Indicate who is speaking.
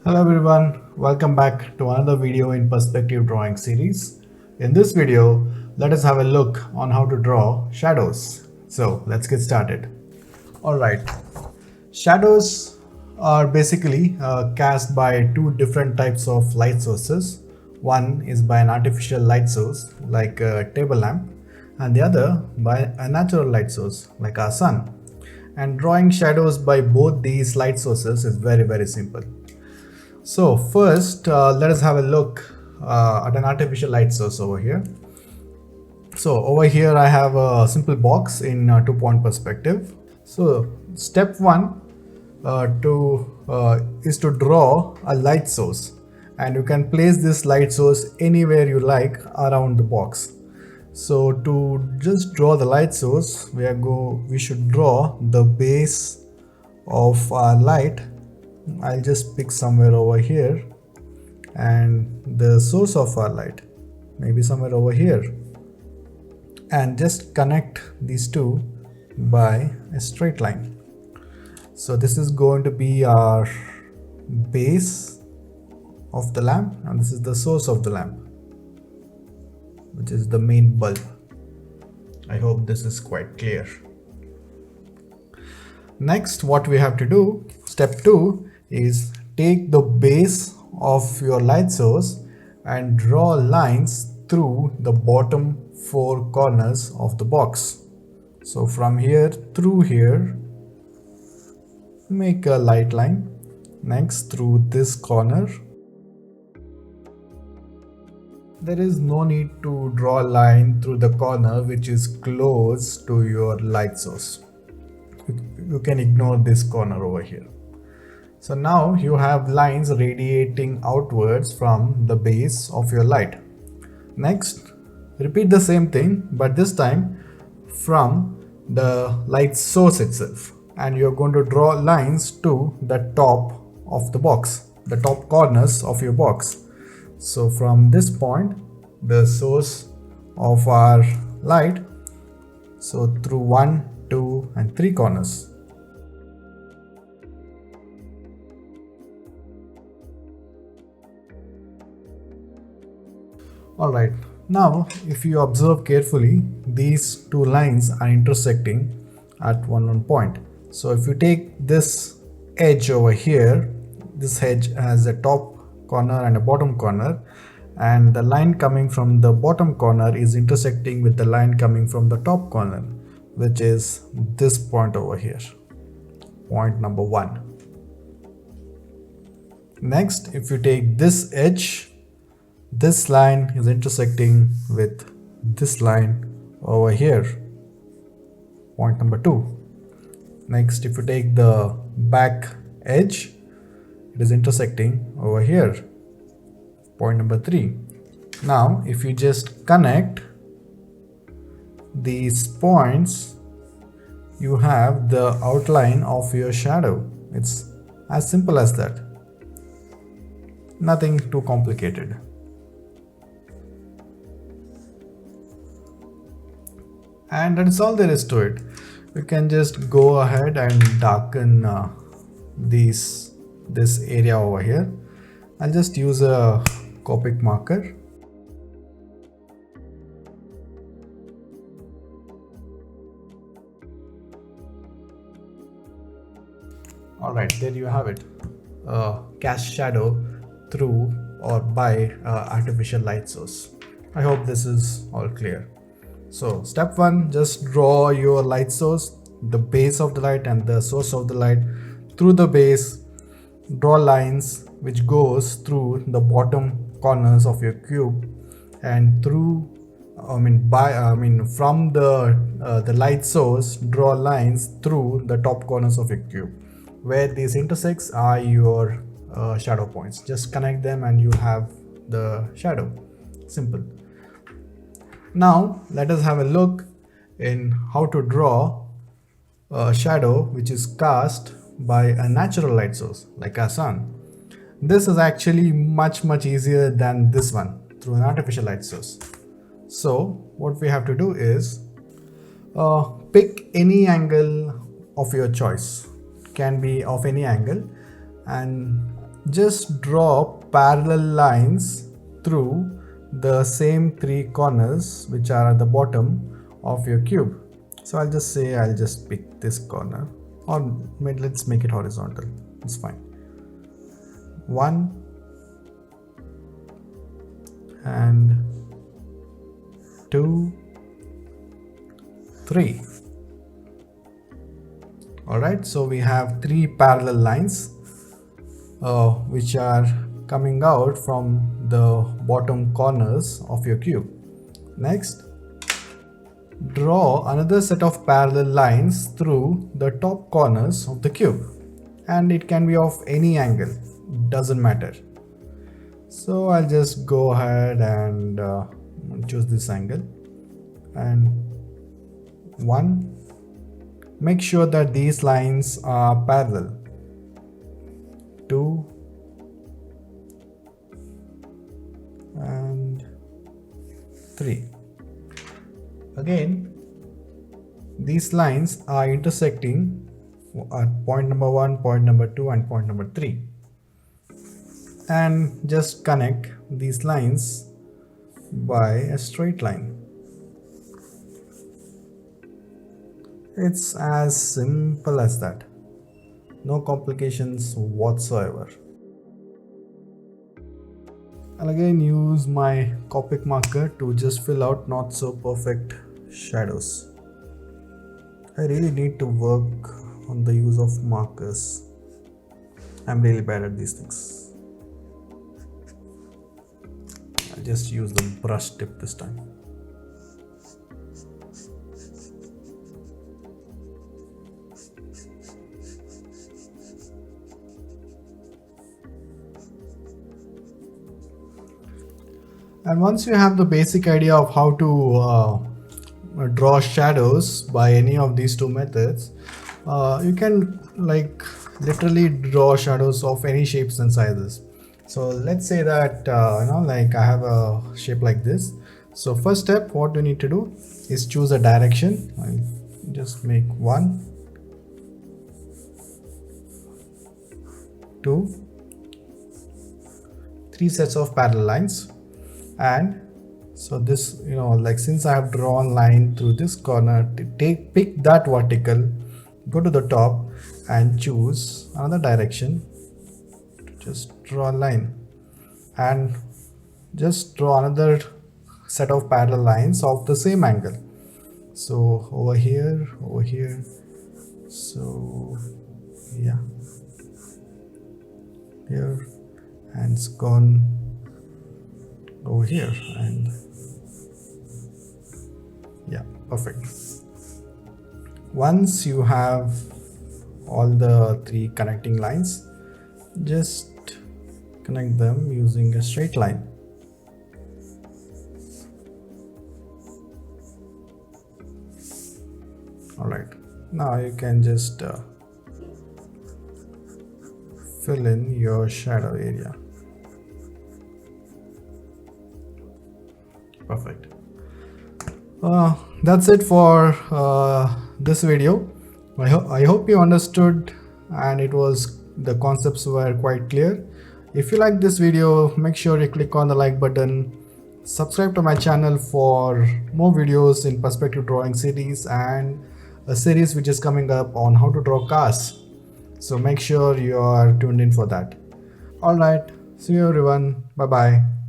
Speaker 1: Hello everyone, welcome back to another video in perspective drawing series. In this video, let us have a look on how to draw shadows. So let's get started. Alright, shadows are basically cast by two different types of light sources. One is by an artificial light source like a table lamp, and the other by a natural light source like our sun. And drawing shadows by both these light sources is very simple. So first, let us have a look at an artificial light source over here. So over here I have a simple box in two-point perspective. So step one is to draw a light source, and you can place this light source anywhere you like around the box. So to just draw the light source, we should draw the base of our light. I'll just pick somewhere over here, and the source of our light maybe somewhere over here, and just connect these two by a straight line. So this is going to be our base of the lamp, and this is the source of the lamp, which is the main bulb. I hope this is quite clear. Next, what we have to do, step 2, is take the base of your light source and draw lines through the bottom 4 corners of the box. So from here through here, make a light line. Next, through this corner. There is no need to draw a line through the corner which is close to your light source. You can ignore this corner over here. So now you have lines radiating outwards from the base of your light. Next, repeat the same thing, but this time from the light source itself, and you're going to draw lines to the top of the box, the top corners of your box. So from this point, the source of our light, so through 1, 2 and 3 corners. Alright, now if you observe carefully, these two lines are intersecting at one point. So if you take this edge over here, this edge has a top corner and a bottom corner, and the line coming from the bottom corner is intersecting with the line coming from the top corner, which is this point over here, point number 1. Next, if you take this edge, this line is intersecting with this line over here, point number 2. Next, if you take the back edge, it is intersecting over here, point number 3. Now if you just connect these points, you have the outline of your shadow. It's as simple as that, nothing too complicated. And that's all there is to it. You can just go ahead and darken this area over here. I'll just use a Copic marker. Alright, there you have it. Cast shadow through or by artificial light source. I hope this is all clear. So step 1, just draw your light source, the base of the light and the source of the light. Through the base, draw lines which goes through the bottom corners of your cube, and through from the light source, draw lines through the top corners of your cube. Where these intersects are your shadow points. Just connect them and you have the shadow. Simple. Now let us have a look in how to draw a shadow which is cast by a natural light source like our sun. This is actually much easier than this one through an artificial light source. So what we have to do is pick any angle of your choice, can be of any angle, and just draw parallel lines through the same three corners which are at the bottom of your cube. So I'll just say I'll just pick this corner, or let's make it horizontal. It's fine. 1 and 2, 3. Alright, so we have three parallel lines which are coming out from the bottom corners of your cube. Next, draw another set of parallel lines through the top corners of the cube, and it can be of any angle, doesn't matter. So I'll just go ahead and choose this angle, and 1. Make sure that these lines are parallel. 2 and 3. Again, these lines are intersecting at point number 1, point number 2, and point number 3. And just connect these lines by a straight line. It's as simple as that. No complications whatsoever. I'll again use my Copic marker to just fill out not so perfect shadows. I really need to work on the use of markers. I'm really bad at these things. I'll just use the brush tip this time. And once you have the basic idea of how to draw shadows by any of these two methods, you can literally draw shadows of any shapes and sizes. So let's say that I have a shape like this. So first step, what you need to do is choose a direction. I'll just make 1, 2, 3 sets of parallel lines. And so this, since I have drawn line through this corner, pick that vertical, go to the top and choose another direction. Just draw a line and just draw another set of parallel lines of the same angle. So over here, so yeah, here, and it's gone over here, and yeah, perfect. Once you have all the 3 connecting lines, just connect them using a straight line. Alright, now you can just fill in your shadow area. Perfect. That's it for this video. I hope you understood and the concepts were quite clear. If you like this video, make sure you click on the like button, subscribe to my channel for more videos in perspective drawing series and a series which is coming up on how to draw cars. So make sure you are tuned in for that. Alright, see you everyone. Bye bye.